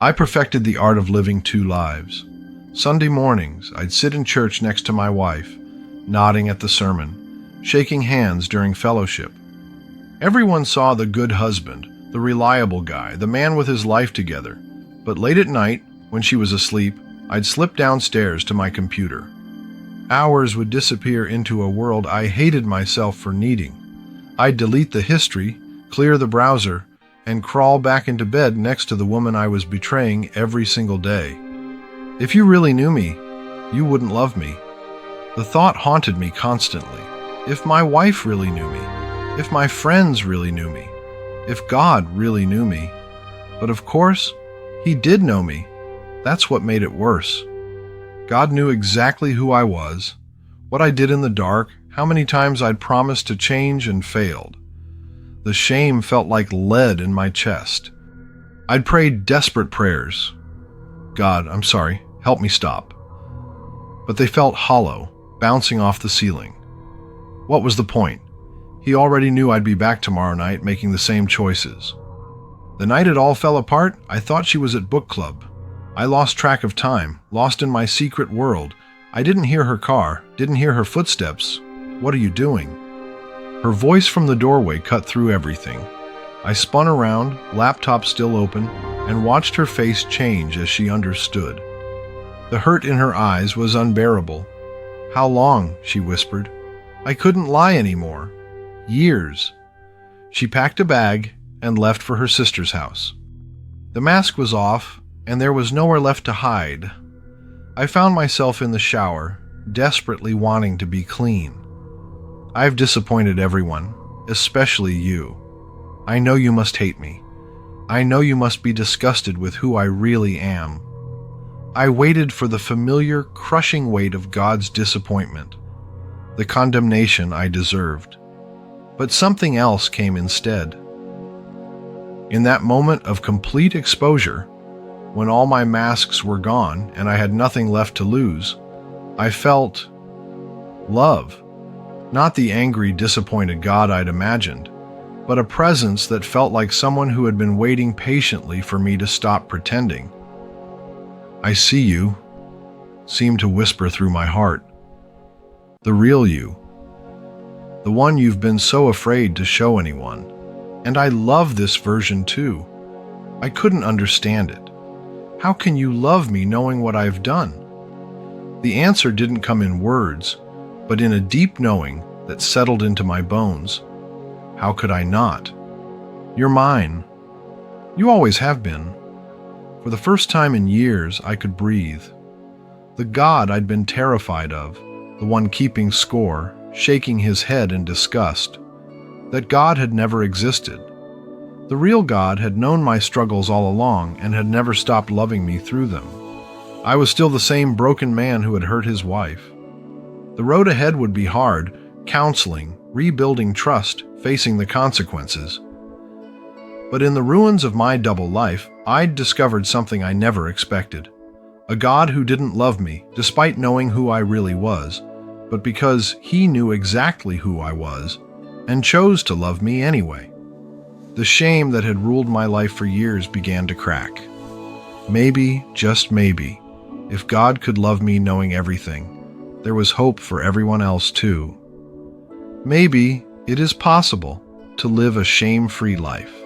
I perfected the art of living two lives. Sunday mornings, I'd sit in church next to my wife, nodding at the sermon, shaking hands during fellowship. Everyone saw the good husband, the reliable guy, the man with his life together. But late at night, when she was asleep, I'd slip downstairs to my computer. Hours would disappear into a world I hated myself for needing. I'd delete the history, clear the browser, and crawl back into bed next to the woman I was betraying every single day. If you really knew me, you wouldn't love me. The thought haunted me constantly. If my wife really knew me, if my friends really knew me, if God really knew me. But of course, He did know me. That's what made it worse. God knew exactly who I was, what I did in the dark, how many times I'd promised to change and failed. The shame felt like lead in my chest. I'd prayed desperate prayers. God, I'm sorry, help me stop. But they felt hollow, bouncing off the ceiling. What was the point? He already knew I'd be back tomorrow night making the same choices. The night it all fell apart, I thought she was at book club. I lost track of time, lost in my secret world. I didn't hear her car, didn't hear her footsteps. What are you doing? Her voice from the doorway cut through everything. I spun around, laptop still open, and watched her face change as she understood. The hurt in her eyes was unbearable. How long? She whispered. I couldn't lie anymore. Years. She packed a bag and left for her sister's house. The mask was off, and there was nowhere left to hide. I found myself in the shower, desperately wanting to be clean. I've disappointed everyone, especially you. I know you must hate me. I know you must be disgusted with who I really am. I waited for the familiar, crushing weight of God's disappointment, the condemnation I deserved. But something else came instead. In that moment of complete exposure, when all my masks were gone and I had nothing left to lose, I felt love. Not the angry, disappointed God I'd imagined, but a presence that felt like someone who had been waiting patiently for me to stop pretending. I see you, seemed to whisper through my heart. The real you. The one you've been so afraid to show anyone. And I love this version too. I couldn't understand it. How can you love me knowing what I've done? The answer didn't come in words, but in a deep knowing that settled into my bones. How could I not? You're mine. You always have been. For the first time in years, I could breathe. The God I'd been terrified of, the one keeping score, shaking his head in disgust. That God had never existed. The real God had known my struggles all along and had never stopped loving me through them. I was still the same broken man who had hurt his wife. The road ahead would be hard, counseling, rebuilding trust, facing the consequences. But in the ruins of my double life, I'd discovered something I never expected. A God who didn't love me, despite knowing who I really was, but because he knew exactly who I was, and chose to love me anyway. The shame that had ruled my life for years began to crack. Maybe, just maybe, if God could love me knowing everything, there was hope for everyone else too. Maybe it is possible to live a shame-free life.